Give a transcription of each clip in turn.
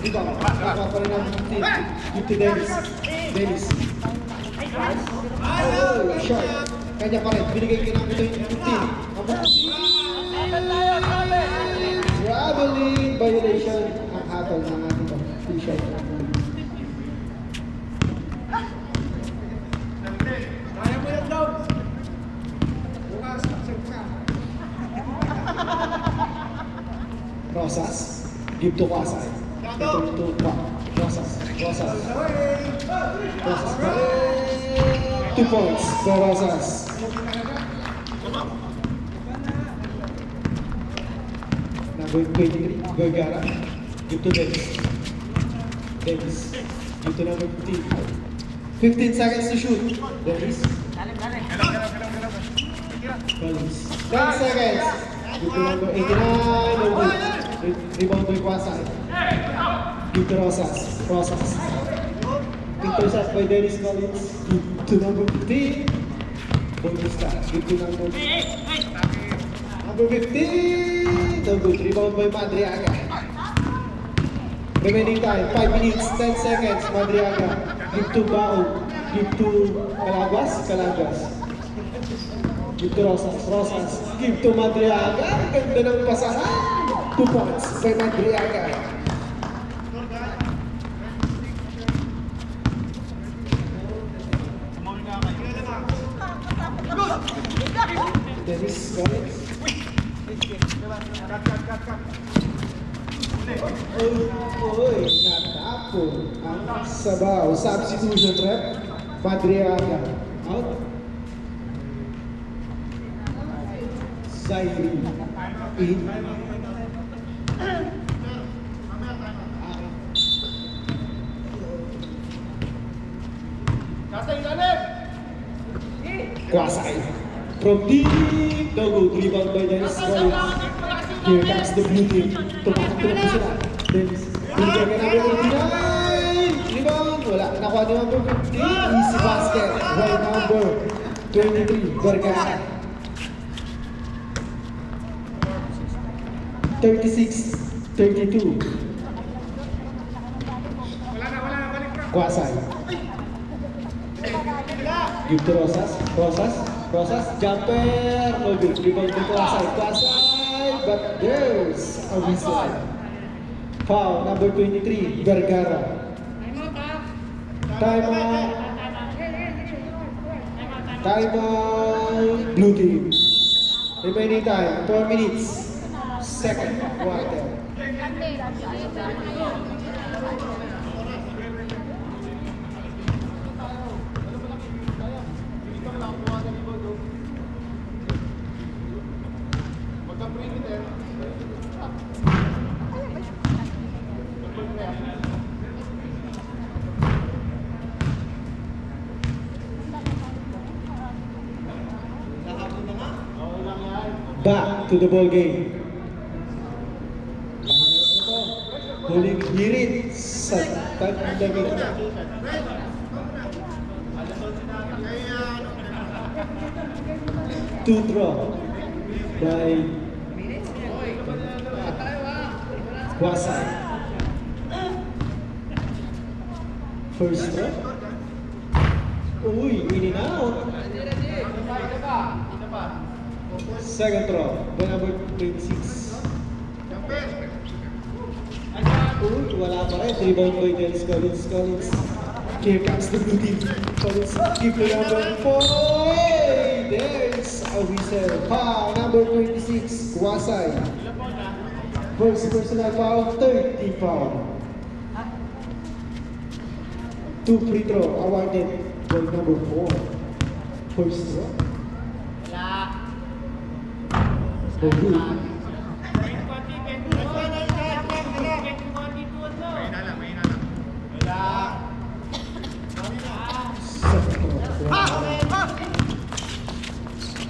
Ito, nakakuha pa rin ang 15. Give to Dennis. Dennis. Oh, shot. Kanya pa rin. Binigay ka ng 15. Traveling violation ang hatol ng ating t-shirt. Rosas, give to Kwasay. Ito, Rosas. 2 points for Rosas. Number 23, Vergara. Give to Dennis. Give to number 15. 15 seconds to shoot. Dennis. Collins. 10 seconds. Give to number 89. No good. Rebound by Kwasay. Give to Rosas. Intercept by Dennis Collins. Give to number 15. Bonista. Give to number 15. No good. Rebound by Madriaga. Remaining time, 5 minutes, 10 seconds. Madriaga. Give to Bao. Give to Calaguas. Give to Rosas. Give to Madriaga. Ganda ng pasahan. 2 points by Madriaga. Dennis Collins. Oy, natapo ang sabaw. Substitution rep. Madriaga. Out. Zairi. In. Kwasay. From deep. No good. Rebound by Dennis Collins. Here comes the blue team. Tumatak na sila. Dennis. Binigyan ka namin 89. Rebound. Wala. Nakuha ni number 15. Easy basket. Right number 23. Vergara. 36-32. Kwasay. Give to Rosas. Jumper. No good. Rebound to Kwasay. But there's a whistle. Foul, number 23, Vergara. Timeout, blue team. Remaining time, 4 minutes. Second quarter. Back to the ball game. Huling hirit sa tagdamit. Two draw by Kwasay. First draw. Uy, in and out. Second draw by number 26. Uy, wala pa rin. Rebound by Dennis Collins. Here comes the blue team. Collins, give to number 4. There's a whistle. Foul, number 26, Kwasay. First personal foul, 30 foul. 2 free throw awarded by number 4. First draw. No good.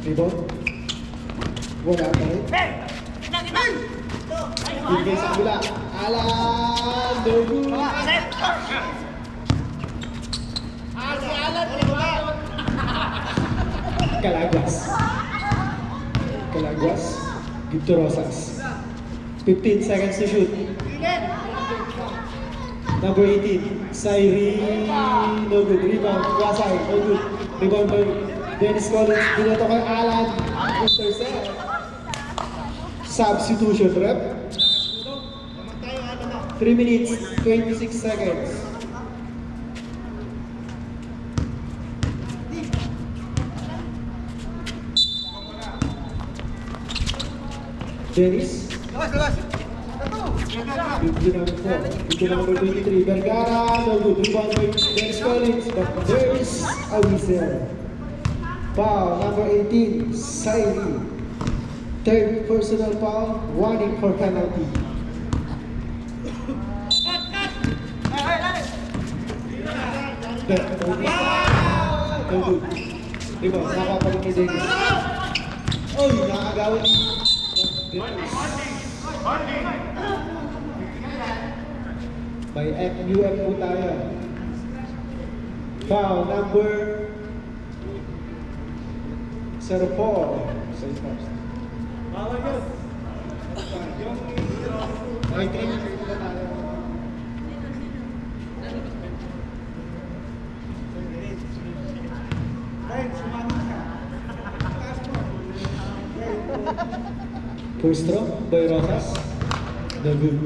Rebound. Wala pa rin. Bigay sa kabila. Alan! No good. Calaguas. Give to Rosas. 15 seconds to shoot. Number 18, Sairi, no good. Rebound, Wasay, no good. Rebound by Dennis Collins, binato kay Alan, intercept. Substitution rep. 3 minutes, 26 seconds. Dennis. Video number 4. Video number 23. Vergara, no good. Rebound by Dennis Collins, but there is a whistle. Foul number 18, Sairi. Third personal foul, warning for penalty. No good. Rebound, nakapalik ni Dennis. Oy, nakagawin ni Dennis. By FUF po tayo. Foul number 04. Say first. Ay, 3 minutes po tayo. First throw by Rosas. No good.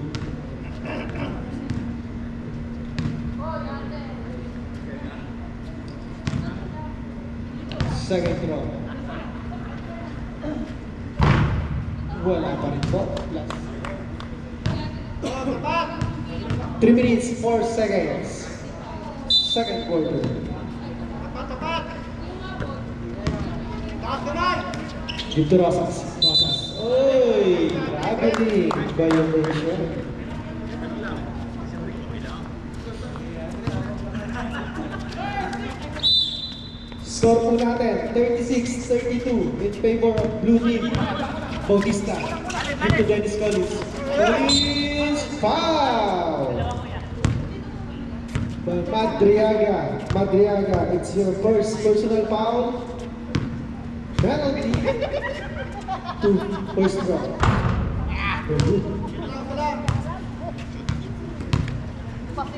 Second throw. Wala pa rin po. 3 minutes, 4 seconds. Second quarter. Give to Rosas. Rosas. Oy! Grabe violation. Score po natin, 36-32 in favor of Blue Team. Bautista. Give to Dennis Collins. Collins! Foul! By Madriaga. Madriaga, it's your first personal foul. Penalty to first round.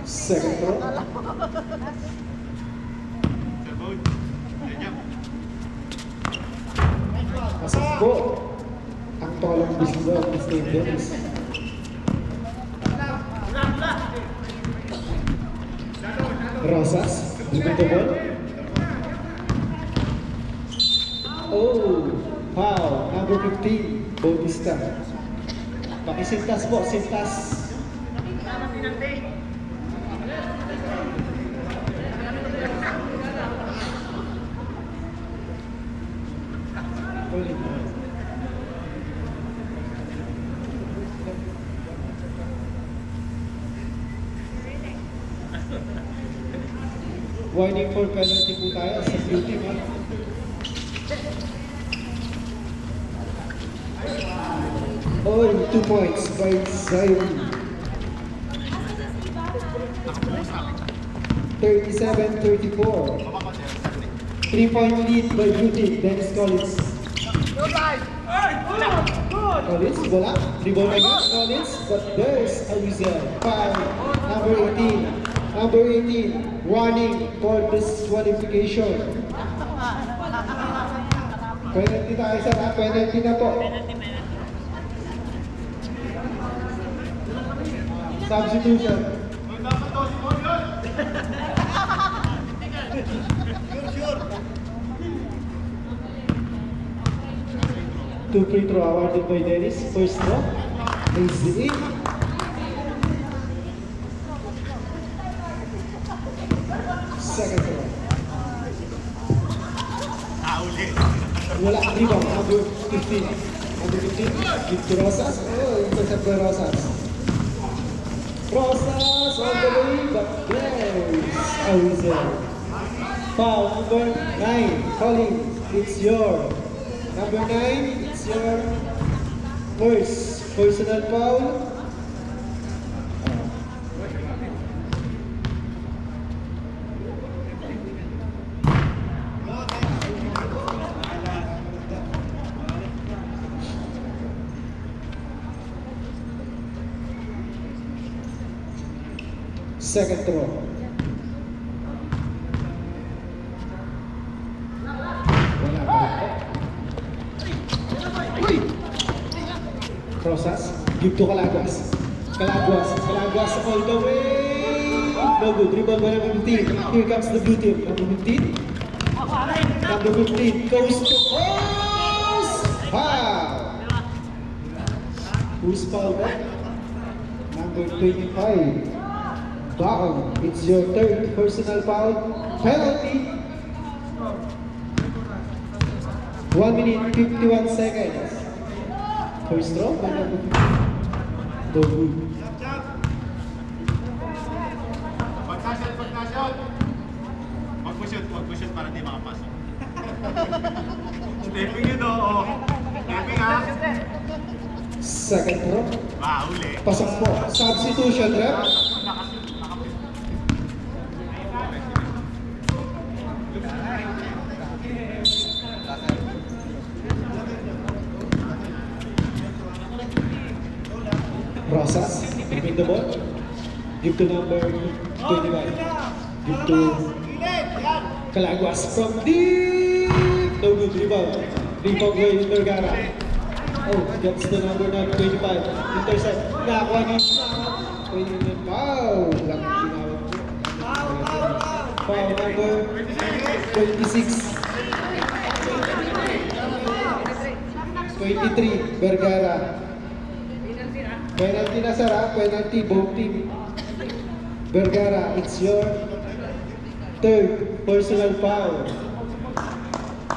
Second round. Pasok po ang tolang bisdo ng State Dennis. Rosas, debatable. Oh, foul, number 15, Bautista. Pakisintas po, sintas. Warning for penalty po tayo sa blue team, ha? Oh, 2 points by Zairi. 37-34. 3-point lead by blue team, Dennis Collins. Collins, wala. Rebound again, Collins, but there's a whistle. Foul, number 18. Number 18, warning for disqualification. Penalty tayo, sir, ha? Penalty na po. Substitution. Two free throw awarded by Dennis. First throw, easy. Second throw. Wala, rebound, number 15. Number 15, give to Rosas. Oh, intercept by Rosas. Rosas on the way, but there's a whistle. Foul number 9, Collins, it's your. Number 9, it's your first personal foul. Second throw. Wala pa rin. Rosas, give to Calaguas. Calaguas all the way. No good. Rebound by number 15. Here comes the blue team. Number 15. Number 15 goes to post. Foul. Who's fouled? Number 25. Wow, it's your third personal foul. Penalty. 1 minute 51 seconds. First throw by number 15. No good. Mag-push para di makapasok. Stepping yun, oo. Stepping, ha? Second throw. Uli. Pasok po. Substitution rep. Rosas, bring the ball. Give to number 25. Give to Calaguas from deep. No good rebound. Rebound by Vergara. Oh, that's the number 25. Intercept. Nakakuha niya. Foul. Lang tinawag ko. Foul number 26. 23. Vergara. Penalty na Sara, penalty both team. Vergara, it's your third personal foul.